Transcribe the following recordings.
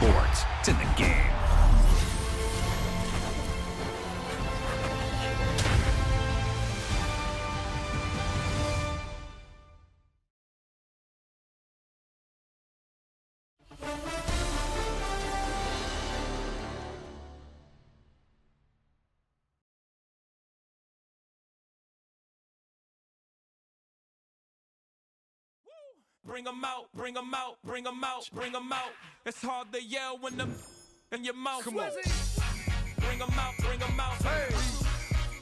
sports. It's in the game. Bring 'em out, bring 'em out, bring 'em out, bring 'em out. It's hard to yell when them in your mouth. Come on. Bring 'em out, bring 'em out. Hey.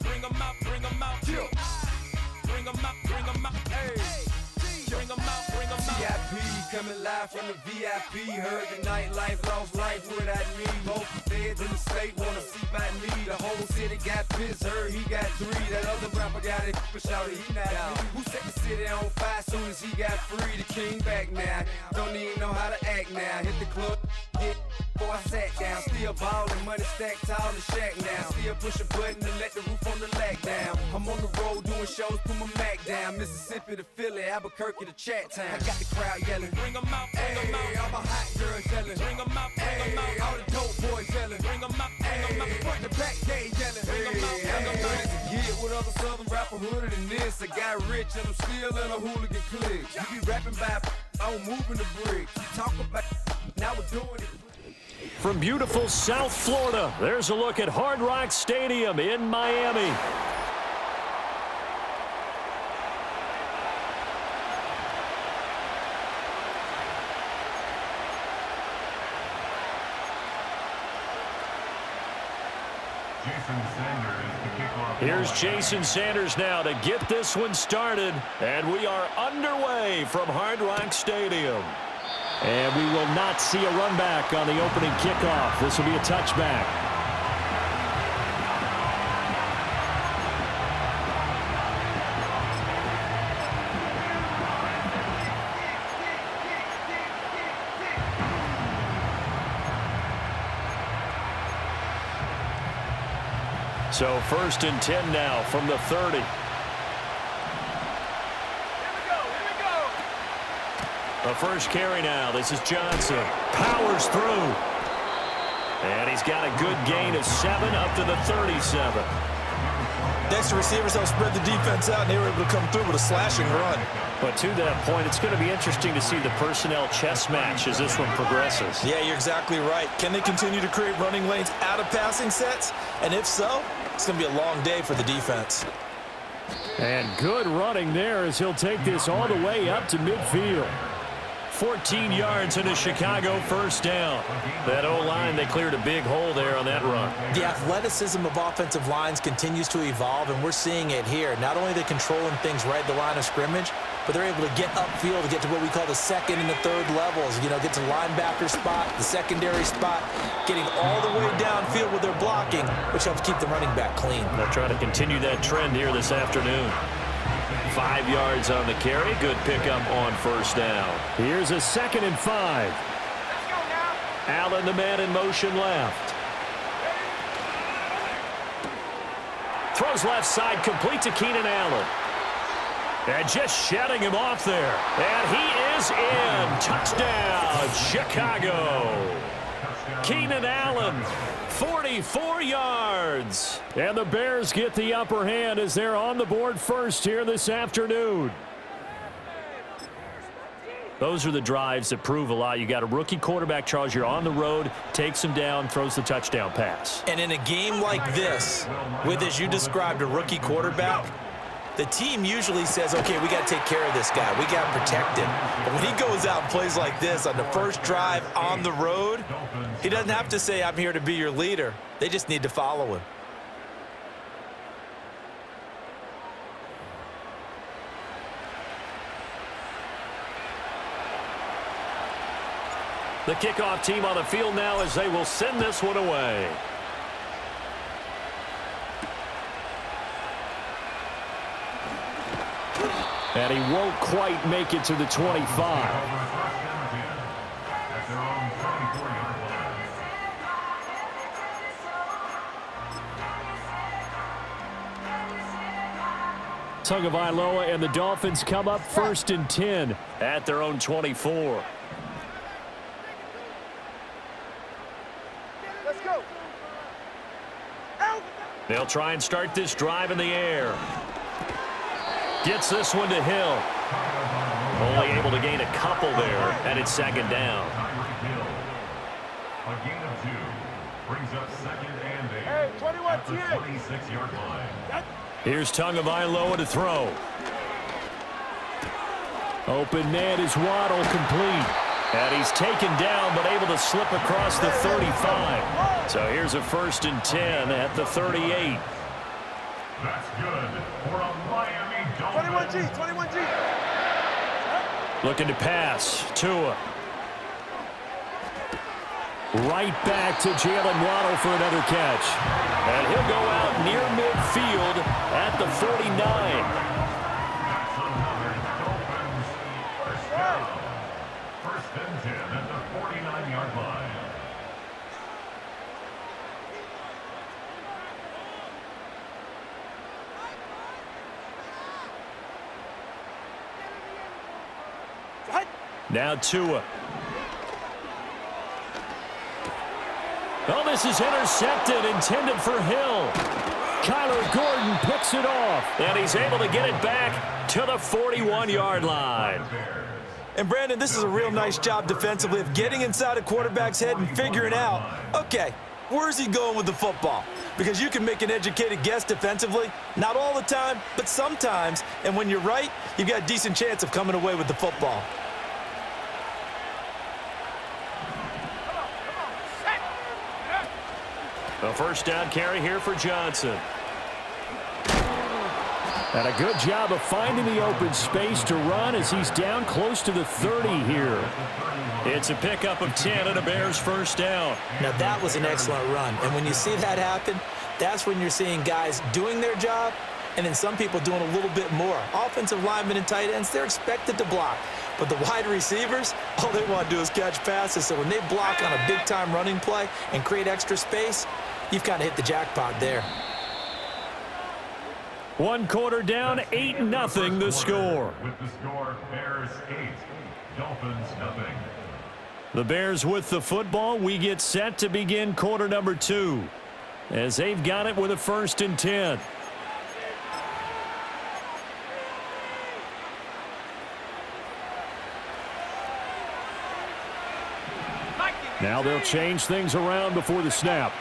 Bring 'em out, bring 'em out. Bring 'em out, bring 'em out. Hey. Bring 'em out, bring 'em out. VIP coming live from the VIP. Heard the nightlife, lost life without me. Both feds in the state wanna see by me. The whole city got pissed, heard he got 3. That other rapper got it, but shouted he not me. Who set the city on fire soon as he got free? The king back now, don't even know how to act now. Hit the club, hit before I sat down. Still ballin', money stacked tall in the shack now. Still push a button to let the roof on the lack down. I'm on the road doing shows, put my Mac down. Mississippi to Philly, Albuquerque to Chat Town. I got the crowd yelling, Bring 'em out, bring 'em out. all my hot girls yelling, Bring 'em out, bring 'em out. all the dope boys yelling, Bring 'em out, bring 'em out. front to back they yelling, Bring 'em out, bring 'em out. Get with other southern rapper hooded than this. I got rich and I'm still in a hooligan clique. You be rapping by, I'm moving the bricks. You talk about, now we're doing it. From beautiful South Florida, there's a look at Hard Rock Stadium in Miami. Here's Jason Sanders now to get this one started. And we are underway from Hard Rock Stadium. And we will not see a run back on the opening kickoff. This will be a touchback. So 1st and 10 now from the 30. Here we go. The first carry now. This is Johnson. Powers through. And he's got a good gain of 7 up to the 37. Next, receivers help spread the defense out, and they were able to come through with a slashing run. But to that point, it's going to be interesting to see the personnel chess match as this one progresses. Yeah, you're exactly right. Can they continue to create running lanes out of passing sets? And if so, it's going to be a long day for the defense. And good running there as he'll take this all the way up to midfield. 14 yards in a Chicago first down. That O-line, they cleared a big hole there on that run. The athleticism of offensive lines continues to evolve, and we're seeing it here. Not only are they controlling things right at the line of scrimmage, but they're able to get upfield to get to what we call the second and the third levels. You know, get to linebacker spot, the secondary spot, getting all the way downfield with their blocking, which helps keep the running back clean. They'll try to continue that trend here this afternoon. 5 yards on the carry. Good pickup on first down. Here's a 2nd and 5. Let's go now. Allen, the man in motion left. Throws left side, complete to Keenan Allen. And just shutting him off there. And he is in. Touchdown, Chicago. Keenan Allen, 44 yards. And the Bears get the upper hand as they're on the board first here this afternoon. Those are the drives that prove a lot. You got a rookie quarterback, Charles. You're on the road, takes him down, throws the touchdown pass. And in a game like this, with, as you described, a rookie quarterback, the team usually says, okay, we got to take care of this guy. We got to protect him. But when he goes out and plays like this on the first drive on the road, he doesn't have to say, I'm here to be your leader. They just need to follow him. The kickoff team on the field now as they will send this one away. And he won't quite make it to the 25. Tagovailoa and the Dolphins come up 1st and 10 at their own 24. They'll try and start this drive in the air. Gets this one to Hill. Only able to gain a couple there, and it's second down. A gain of 2 brings up second and 8. Hey, 21 at the 26-yard line. Here's Tagovailoa to throw. Open man is Waddle, complete. And he's taken down, but able to slip across the 35. So here's a 1st and 10 at the 38. That's good for a Miami Dolphins. 21G. Looking to pass. Tua. Right back to Jalen Waddle for another catch. And he'll go out near midfield at the 49. That's another Dolphins first down. 1st and 10 at the 49-yard line. Now Tua. Oh, this is intercepted, intended for Hill. Kyler Gordon picks it off, and he's able to get it back to the 41-yard line. And, Brandon, this is a real nice job defensively of getting inside a quarterback's head and figuring out, okay, where's he going with the football? Because you can make an educated guess defensively, not all the time, but sometimes. And when you're right, you've got a decent chance of coming away with the football. A 1st down carry here for Johnson. And a good job of finding the open space to run as he's down close to the 30 here. It's a pickup of 10 and a Bears 1st down. Now, that was an excellent run. And when you see that happen, that's when you're seeing guys doing their job and then some people doing a little bit more. Offensive linemen and tight ends, they're expected to block. But the wide receivers, all they want to do is catch passes. So when they block on a big-time running play and create extra space, you've kind of hit the jackpot there. 1 quarter down, 8-0 the score. With the score, Bears 8, Dolphins nothing. The Bears with the football. We get set to begin quarter number 2 as they've got it with a 1st and 10. Now they'll change things around before the snap.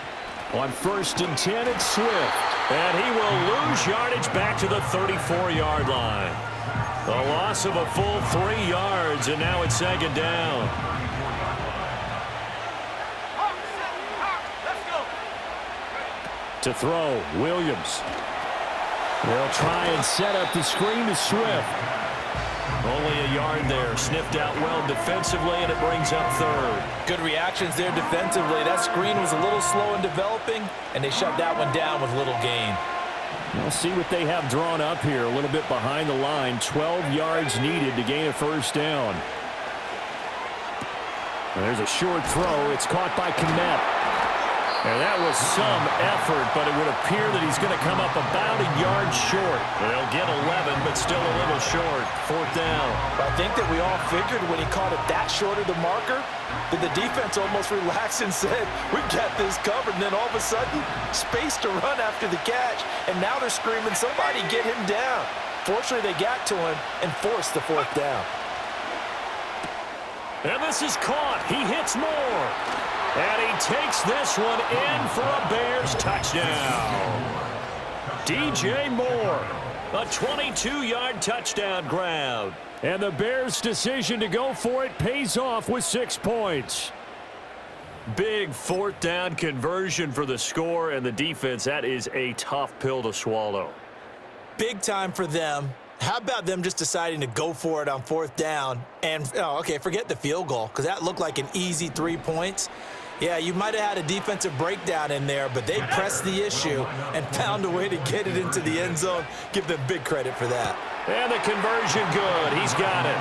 On 1st and 10, it's Swift. And he will lose yardage back to the 34-yard line. A loss of a full 3 yards, and now it's second down. To throw, Williams. They'll try and set up the screen to Swift. Only a yard there, sniffed out well defensively, and it brings up 3rd. Good reactions there defensively. That screen was a little slow in developing, and they shut that one down with little gain. We'll see what they have drawn up here. A little bit behind the line. 12 yards needed to gain a 1st down. And there's a short throw. It's caught by Kmet. And that was some effort, but it would appear that he's going to come up about a yard short. They'll get 11, but still a little short. 4th down. I think that we all figured when he caught it that short of the marker, that the defense almost relaxed and said, we've got this covered. And then all of a sudden, space to run after the catch. And now they're screaming, somebody get him down. Fortunately, they got to him and forced the 4th down. And this is caught. He hits more. And he takes this one in for a Bears touchdown. DJ Moore, a 22-yard touchdown grab. And the Bears' decision to go for it pays off with 6 points. Big 4th down conversion for the score, and the defense, that is a tough pill to swallow. Big time for them. How about them just deciding to go for it on 4th down? And, forget the field goal, because that looked like an easy 3 points. Yeah, you might have had a defensive breakdown in there, but they pressed the issue and found a way to get it into the end zone. Give them big credit for that. And the conversion good. He's got it.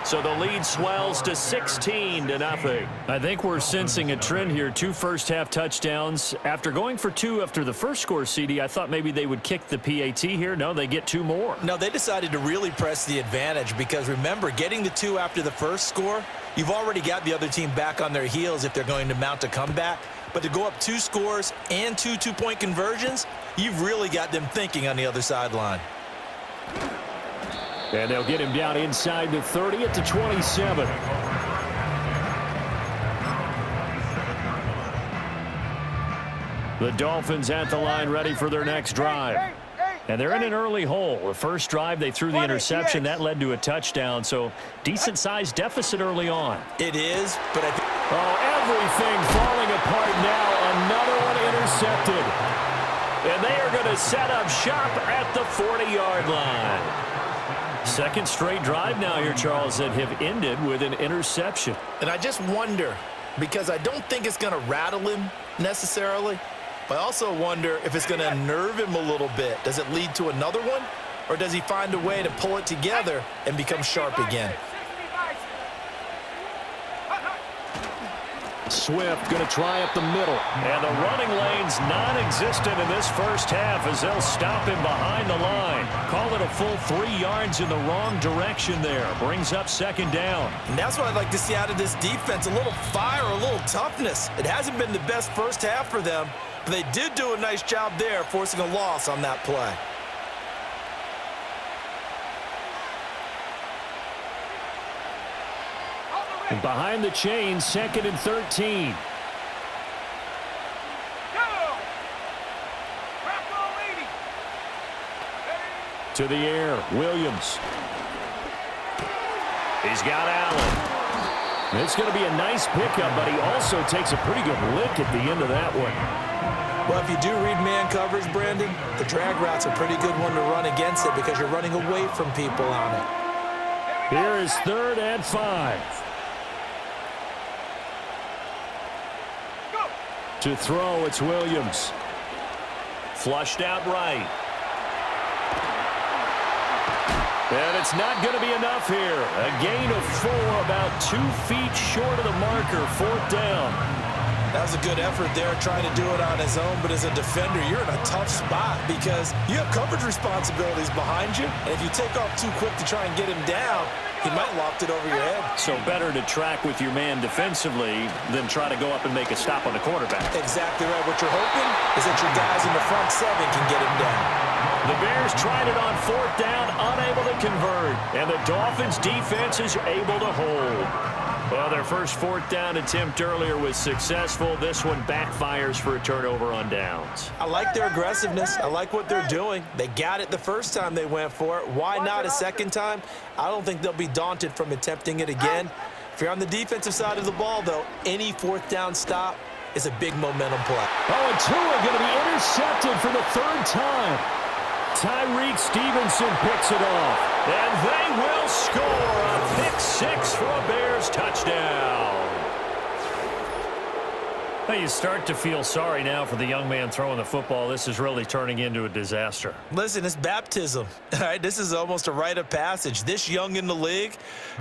So the lead swells to 16-0. I think we're sensing a trend here. 2 first-half touchdowns. After going for 2 after the first score, CD, I thought maybe they would kick the PAT here. No, they get 2 more. No, they decided to really press the advantage because, remember, getting the 2 after the first score, you've already got the other team back on their heels if they're going to mount a comeback. But to go up 2 scores and 2 two-point conversions, you've really got them thinking on the other sideline. And they'll get him down inside the 30 at the 27. The Dolphins at the line ready for their next drive. And they're in an early hole. The first drive, they threw the interception. That led to a touchdown, so decent-sized deficit early on. It is, but I think... Oh, everything falling apart now. Another one intercepted. And they are going to set up shop at the 40-yard line. Second straight drive now here, Charles, that have ended with an interception. And I just wonder, because I don't think it's going to rattle him necessarily, but I also wonder if it's going to unnerve him a little bit. Does it lead to another one, or does he find a way to pull it together and become sharp again? Swift going to try up the middle. And the running lane's non-existent in this first half as they'll stop him behind the line. Call it a full 3 yards in the wrong direction there. Brings up second down. And that's what I'd like to see out of this defense. A little fire, a little toughness. It hasn't been the best first half for them, but they did do a nice job there forcing a loss on that play. And behind the chain, 2nd and 13. To the air, Williams. He's got Allen. It's going to be a nice pickup, but he also takes a pretty good lick at the end of that one. Well, if you do read man coverage, Brandon, the drag route's a pretty good one to run against it because you're running away from people on it. Here is 3rd and 5. To throw, it's Williams. Flushed out right. And it's not going to be enough here. A gain of 4, about 2 feet short of the marker, 4th down. That was a good effort there, trying to do it on his own, but as a defender, you're in a tough spot because you have coverage responsibilities behind you, and if you take off too quick to try and get him down, he might loft it over your head. So better to track with your man defensively than try to go up and make a stop on the quarterback. Exactly right. What you're hoping is that your guys in the front 7 can get him down. The Bears tried it on 4th down, unable to convert, and the Dolphins defense is able to hold. Well, their first 4th down attempt earlier was successful. This one backfires for a turnover on downs. I like their aggressiveness. I like what they're doing. They got it the first time they went for it. Why not a second time? I don't think they'll be daunted from attempting it again. If you're on the defensive side of the ball, though, any 4th down stop is a big momentum play. Oh, and Tua going to be intercepted for the 3rd time. Tyreek Stevenson picks it off, and they will score a pick 6 for a Bears touchdown. Well, you start to feel sorry now for the young man throwing the football. This is really turning into a disaster. Listen, it's baptism. All right, this is almost a rite of passage. This young in the league,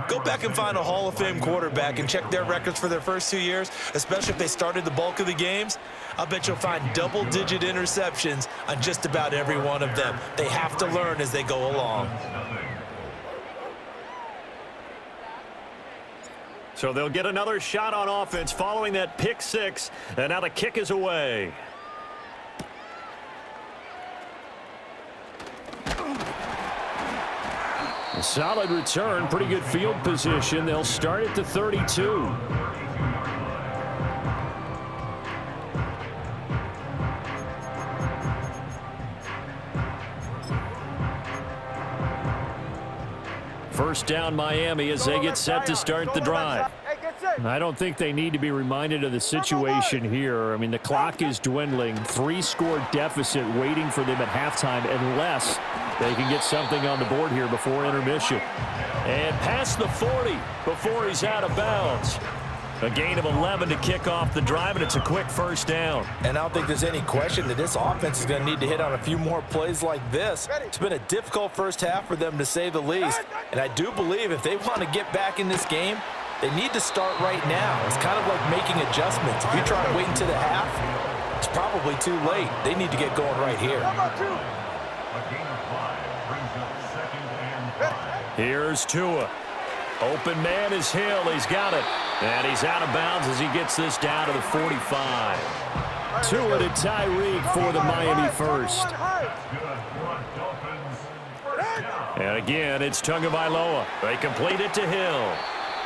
go back and find a Hall of Fame quarterback and check their records for their first 2 years, especially if they started the bulk of the games. I'll bet you'll find double-digit interceptions on just about every one of them. They have to learn as they go along. So they'll get another shot on offense following that pick 6, and now the kick is away. A solid return, pretty good field position. They'll start at the 32. First down Miami as they get set to start the drive. I don't think they need to be reminded of the situation here. I mean, the clock is dwindling. 3-score deficit waiting for them at halftime unless they can get something on the board here before intermission. And past the 40 before he's out of bounds. A gain of 11 to kick off the drive, and it's a quick first down. And I don't think there's any question that this offense is going to need to hit on a few more plays like this. It's been a difficult first half for them, to say the least. And I do believe if they want to get back in this game, they need to start right now. It's kind of like making adjustments. If you try to wait until the half, it's probably too late. They need to get going right here. A gain of 5 brings up 2nd and 5. Here's Tua. Open man is Hill. He's got it. And he's out of bounds as he gets this down to the 45. Tua to Tyreek for the Miami first. And again, it's Tagovailoa. They complete it to Hill.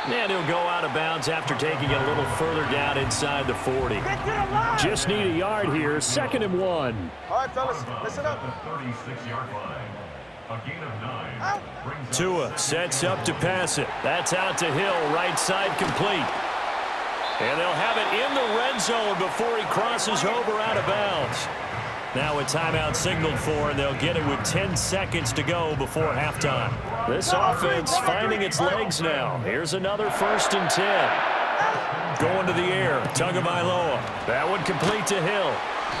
And he'll go out of bounds after taking it a little further down inside the 40. Just need a yard here. 2nd and 1. All right, fellas, listen up. The 36-yard line. A gain of 9. Brings Tua sets up to pass it. That's out to Hill, right side complete. And they'll have it in the red zone before he crosses over out of bounds. Now a timeout signaled for, and they'll get it with 10 seconds to go before halftime. This offense finding its legs now. Here's another 1st and 10. Going to the air, Tagovailoa. That one complete to Hill.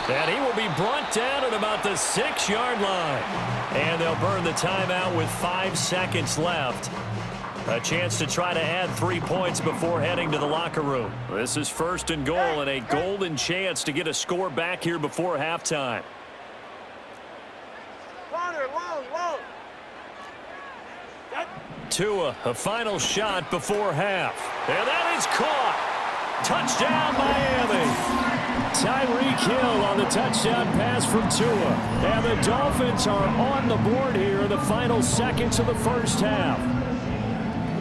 And he will be brought down at about the 6-yard line. And they'll burn the timeout with 5 seconds left. A chance to try to add 3 points before heading to the locker room. This is 1st and goal, and a golden chance to get a score back here before halftime. Tua, a final shot before half. And that is caught. Touchdown, Miami. Tyreek Hill on the touchdown pass from Tua. And the Dolphins are on the board here in the final seconds of the first half.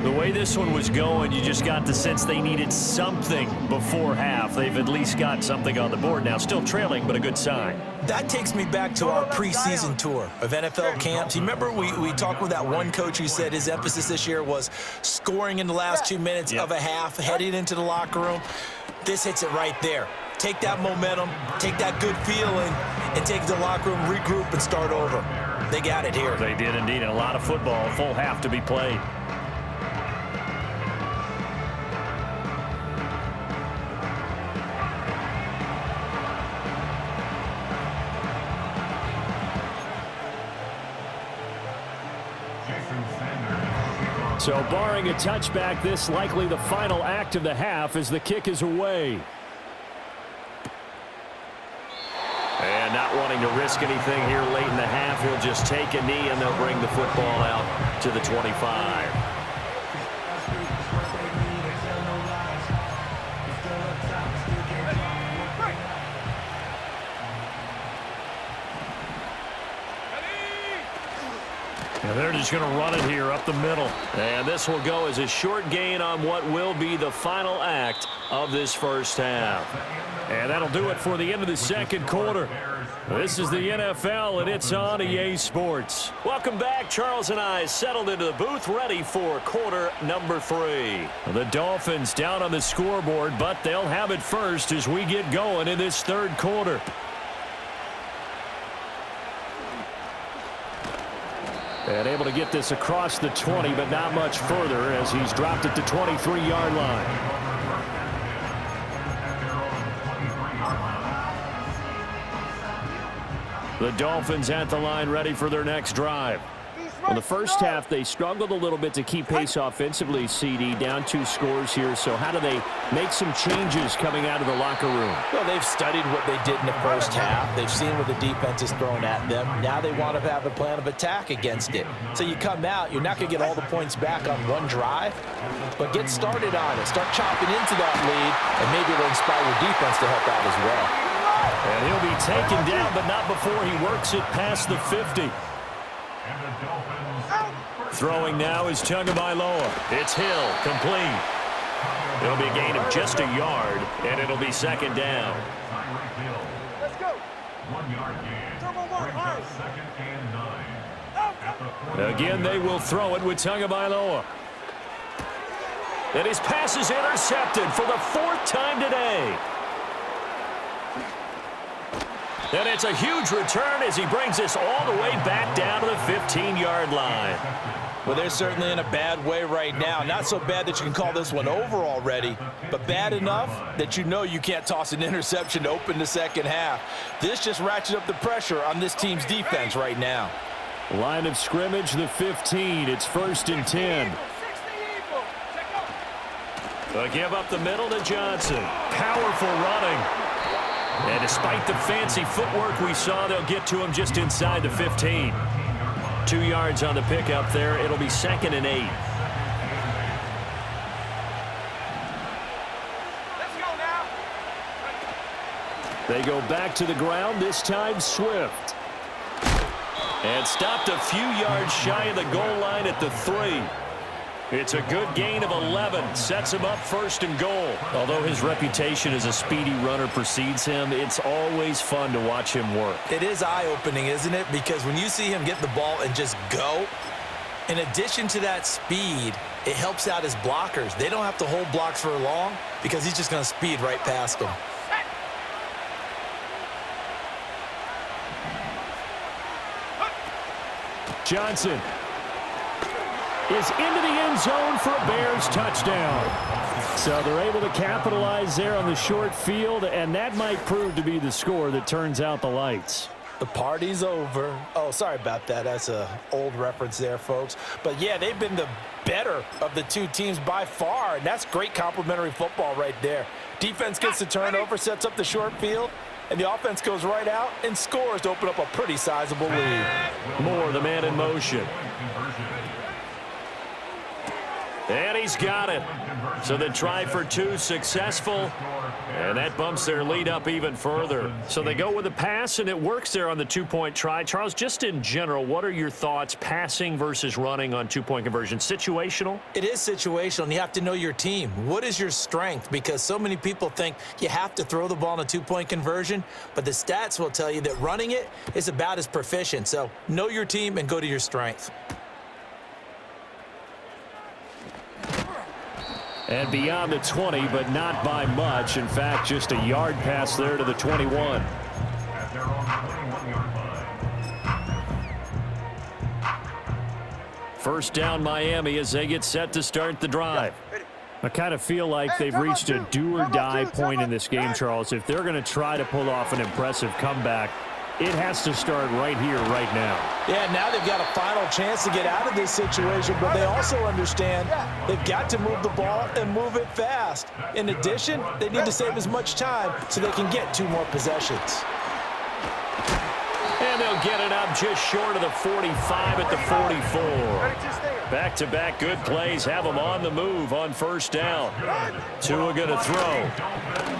The way this one was going, you just got the sense they needed something before half. They've at least got something on the board now. Still trailing, but a good sign. That takes me back to our preseason tour of NFL camps. You remember we talked with that one coach who said his emphasis this year was scoring in the last 2 minutes of a half, heading into the locker room. This hits it right there. Take that momentum, take that good feeling, and take it to the locker room, regroup, and start over. They got it here. They did indeed, and a lot of football, a full half to be played. So barring a touchback, this likely the final act of the half as the kick is away. And not wanting to risk anything here late in the half, he'll just take a knee and they'll bring the football out to the 25. And they're just going to run it here up the middle. And this will go as a short gain on what will be the final act of this first half. And that'll do it for the end of the second quarter. This is the NFL, and it's on EA Sports. Welcome back. Charles and I settled into the booth, ready for quarter number 3. The Dolphins down on the scoreboard, but they'll have it first as we get going in this third quarter. And able to get this across the 20, but not much further as he's dropped it to 23-yard line. The Dolphins at the line ready for their next drive. In the first half, they struggled a little bit to keep pace offensively, CD, down 2 scores here. So how do they make some changes coming out of the locker room? Well, they've studied what they did in the first half. They've seen what the defense is throwing at them. Now they want to have a plan of attack against it. So you come out, you're not going to get all the points back on one drive, but get started on it. Start chopping into that lead, and maybe it'll inspire your defense to help out as well. And he'll be taken down, but not before he works it past the 50. Throwing now is Tagovailoa. It's Hill, complete. It'll be a gain of just a yard, and it'll be second down. Let's go. 1 yard gain. Brings up 2nd and 9. Again, they will throw it with Tagovailoa. And his pass is intercepted for the 4th time today. And it's a huge return as he brings us all the way back down to the 15-yard line. Well, they're certainly in a bad way right now. Not so bad that you can call this one over already, but bad enough that you know you can't toss an interception to open the second half. This just ratchets up the pressure on this team's defense right now. Line of scrimmage, the 15. It's 1st and 10. They'll give up the middle to Johnson. Powerful running. And despite the fancy footwork we saw, they'll get to him just inside the 15. 2 yards on the pickup there. It'll be 2nd and 8. Let's go now. They go back to the ground, this time Swift. And stopped a few yards shy of the goal line at the 3. It's a good gain of 11. Sets him up 1st and goal. Although his reputation as a speedy runner precedes him, it's always fun to watch him work. It is eye-opening, isn't it? Because when you see him get the ball and just go, in addition to that speed, it helps out his blockers. They don't have to hold blocks for long because he's just going to speed right past them. Johnson is into the end zone for a Bears touchdown. So they're able to capitalize there on the short field, and that might prove to be the score that turns out the lights. The party's over. Oh, sorry about that. That's an old reference there, folks. But, yeah, they've been the better of the two teams by far, and that's great complimentary football right there. Defense gets the turnover, sets up the short field, and the offense goes right out and scores to open up a pretty sizable lead. Moore, the man in motion. And he's got it. So the try for 2 successful. And that bumps their lead up even further. So they go with a pass, and it works there on the 2-point try. Charles, just in general, what are your thoughts passing versus running on 2-point conversion? Situational? It is situational, and you have to know your team. What is your strength? Because so many people think you have to throw the ball in a 2-point conversion, but the stats will tell you that running it is about as proficient. So know your team and go to your strength. And beyond the 20, but not by much. In fact, just a yard pass there to the 21. At their own 21-yard line. First down, Miami, as they get set to start the drive. I kind of feel like they've reached a do-or-die point in this game, Charles. If they're going to try to pull off an impressive comeback, it has to start right here, right now. Yeah, now they've got a final chance to get out of this situation, but they also understand they've got to move the ball and move it fast. In addition, they need to save as much time so they can get 2 more possessions. And they'll get it up just short of the 45 at the 44. Back-to-back good plays have them on the move on first down. Tua going to throw.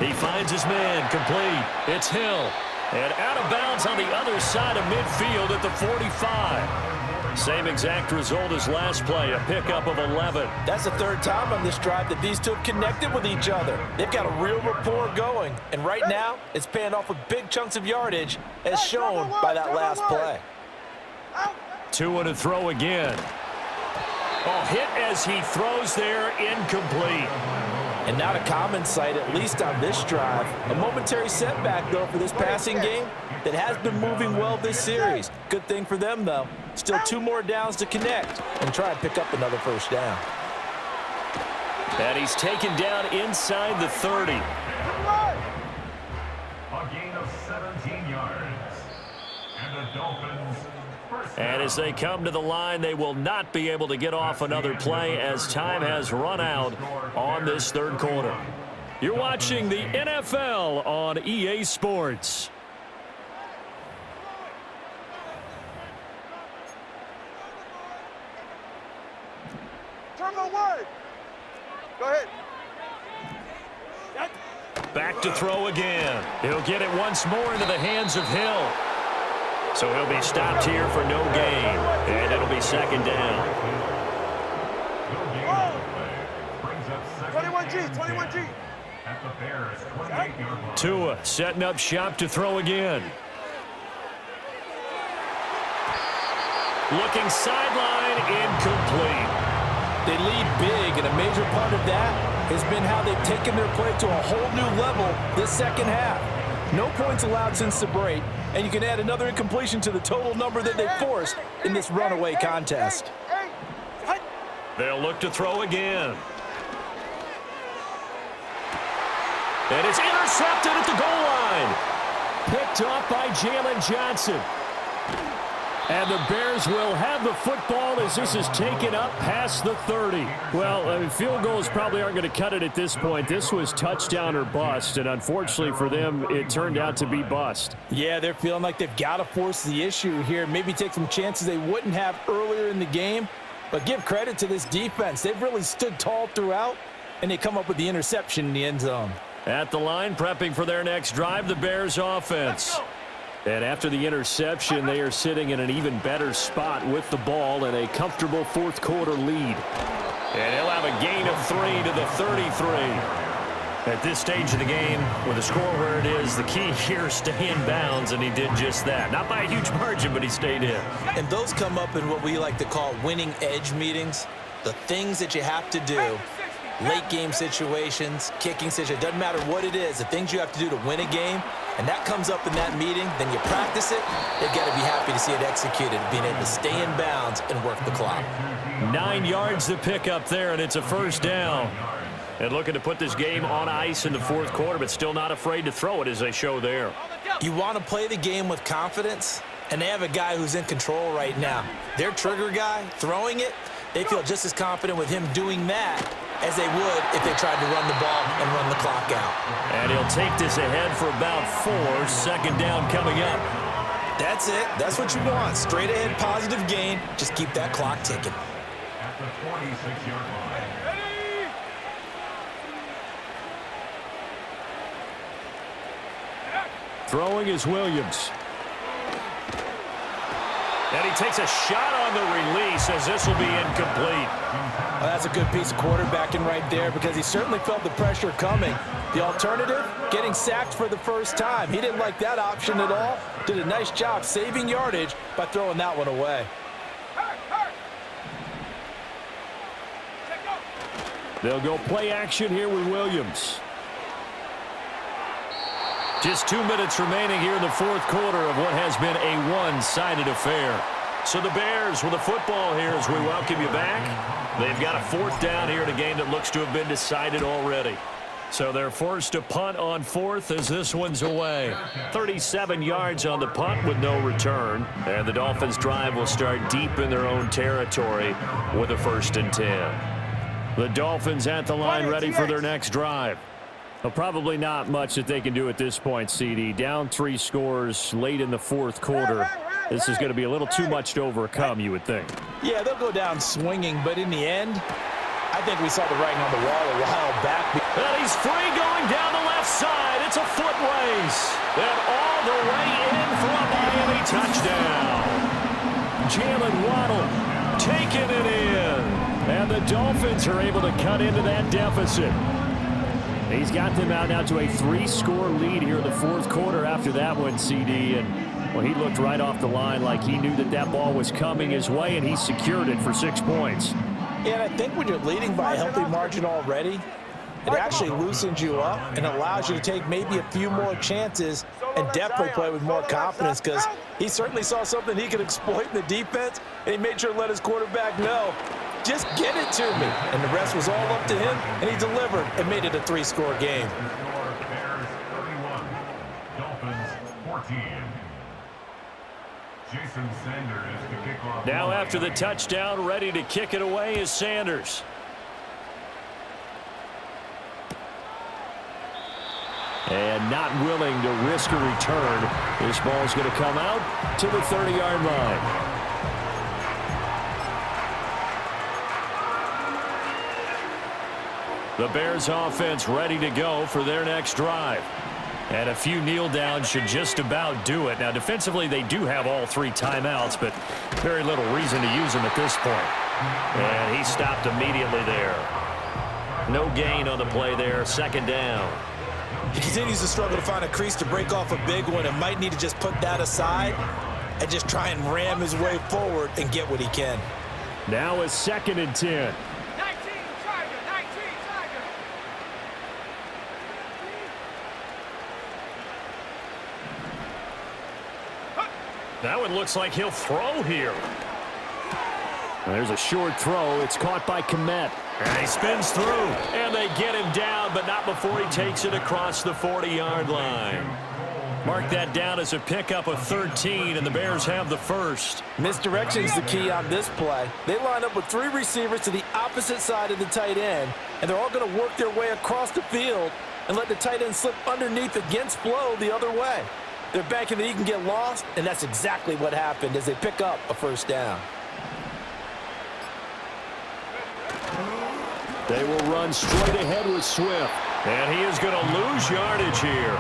He finds his man, complete. It's Hill. And out of bounds on the other side of midfield at the 45. Same exact result as last play, a pickup of 11. That's the 3rd time on this drive that these two have connected with each other. They've got a real rapport going. And right now, it's paying off with big chunks of yardage, as shown by that last play. Tua to throw again. Oh, hit as he throws there, incomplete. And not a common sight, at least on this drive. A momentary setback, though, for this passing game that has been moving well this series. Good thing for them, though. Still 2 more downs to connect and try and pick up another first down. And he's taken down inside the 30. A gain of 17 yards. And the Dolphins first down. And as they come to the line, they will not be able to get off another play as time has run out on this 3rd quarter. You're watching the NFL on EA Sports. Turbo wide. Go ahead. Back to throw again. He'll get it once more into the hands of Hill. So he'll be stopped here for no gain. And it'll be 2nd down. 21G, 21G. At the Bears' 28-yard line. Tua setting up shop to throw again. Looking sideline, incomplete. They lead big, and a major part of that has been how they've taken their play to a whole new level this second half. No points allowed since the break, and you can add another incompletion to the total number that they forced in this runaway contest. They'll look to throw again. And it's intercepted at the goal line. Picked off by Jalen Johnson. And the Bears will have the football as this is taken up past the 30. Well, field goals probably aren't going to cut it at this point. This was touchdown or bust, and unfortunately for them, it turned out to be bust. Yeah, they're feeling like they've got to force the issue here, maybe take some chances they wouldn't have earlier in the game. But give credit to this defense. They've really stood tall throughout, and they come up with the interception in the end zone. At the line, prepping for their next drive, the Bears offense. And after the interception, they are sitting in an even better spot with the ball and a comfortable fourth quarter lead. And he'll have a gain of 3 to the 33. At this stage of the game, with the score where it is, the key here is stay in bounds, and he did just that. Not by a huge margin, but he stayed in. And those come up in what we like to call winning edge meetings. The things that you have to do. Late game situations, kicking situations, doesn't matter what it is, the things you have to do to win a game, and that comes up in that meeting, then you practice it, they've got to be happy to see it executed, being able to stay in bounds and work the clock. 9 yards to pick up there, and it's a first down. And looking to put this game on ice in the fourth quarter, but still not afraid to throw it as they show there. You want to play the game with confidence, and they have a guy who's in control right now. Their trigger guy, throwing it, they feel just as confident with him doing that as they would if they tried to run the ball and run the clock out. And he'll take this ahead for about 4. Second down coming up. That's it. That's what you want. Straight ahead, positive gain. Just keep that clock ticking. At the 46-yard line. Throwing is Williams. And he takes a shot on the release as this will be incomplete. Well, that's a good piece of quarterbacking right there because he certainly felt the pressure coming. The alternative, getting sacked for the first time. He didn't like that option at all. Did a nice job saving yardage by throwing that one away. They'll go play action here with Williams. Just 2 minutes remaining here in the fourth quarter of what has been a one-sided affair. So the Bears with the football here as we welcome you back. They've got a fourth down here in a game that looks to have been decided already. So they're forced to punt on fourth as this one's away. 37 yards on the punt with no return. And the Dolphins drive will start deep in their own territory with a 1st and 10. The Dolphins at the line ready for their next drive. Well, probably not much that they can do at this point, CD. Down 3 scores late in the fourth quarter. This is going to be a little too much to overcome, you would think. Yeah, they'll go down swinging, but in the end, I think we saw the writing on the wall a while back. And he's free going down the left side. It's a foot race. And all the way in for a Miami touchdown. Jalen Waddle taking it in. And the Dolphins are able to cut into that deficit. He's got them out now to a 3-score lead here in the fourth quarter after that one, CD. And, well, he looked right off the line like he knew that that ball was coming his way, and he secured it for 6 points. Yeah, and I think when you're leading by a healthy margin already, it actually loosens you up and allows you to take maybe a few more chances and definitely play with more confidence because he certainly saw something he could exploit in the defense, and he made sure to let his quarterback know, just get it to me. And the rest was all up to him, and he delivered and made it a 3-score game. Bears 31, Dolphins 14. Jason Sanders to kick off. Now after the touchdown, ready to kick it away is Sanders. And not willing to risk a return. This ball's going to come out to the 30-yard line. The Bears offense ready to go for their next drive. And a few kneel downs should just about do it. Now, defensively, they do have all 3 timeouts, but very little reason to use them at this point. And he stopped immediately there. No gain on the play there. 2nd down. He continues to struggle to find a crease to break off a big one and might need to just put that aside and just try and ram his way forward and get what he can. Now a 2nd and 10. That one looks like he'll throw here. There's a short throw. It's caught by Kmet. And he spins through. And they get him down, but not before he takes it across the 40-yard line. Mark that down as a pickup of 13, and the Bears have the first. Misdirection's the key on this play. They line up with 3 receivers to the opposite side of the tight end, and they're all going to work their way across the field and let the tight end slip underneath against flow the other way. They're banking that he can get lost, and that's exactly what happened as they pick up a first down. They will run straight ahead with Swift. And he is going to lose yardage here.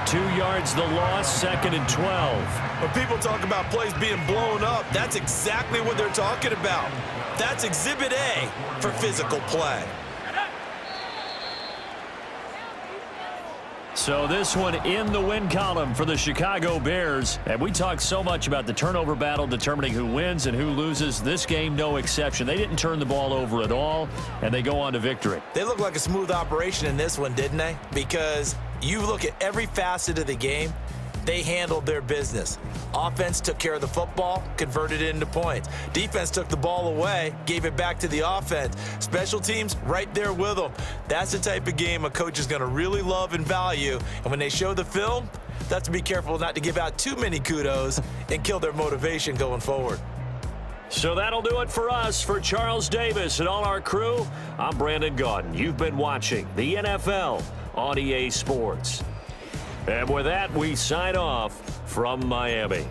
2 yards the loss, 2nd and 12. When people talk about plays being blown up, that's exactly what they're talking about. That's Exhibit A for physical play. So this one in the win column for the Chicago Bears. And we talked so much about the turnover battle determining who wins and who loses. This game, no exception. They didn't turn the ball over at all, and they go on to victory. They look like a smooth operation in this one, didn't they? Because you look at every facet of the game, they handled their business. Offense took care of the football, converted it into points. Defense took the ball away, gave it back to the offense. Special teams, right there with them. That's the type of game a coach is going to really love and value. And when they show the film, they have to be careful not to give out too many kudos and kill their motivation going forward. So that'll do it for us. For Charles Davis and all our crew, I'm Brandon Gaudin. You've been watching the NFL on EA Sports. And with that, we sign off from Miami.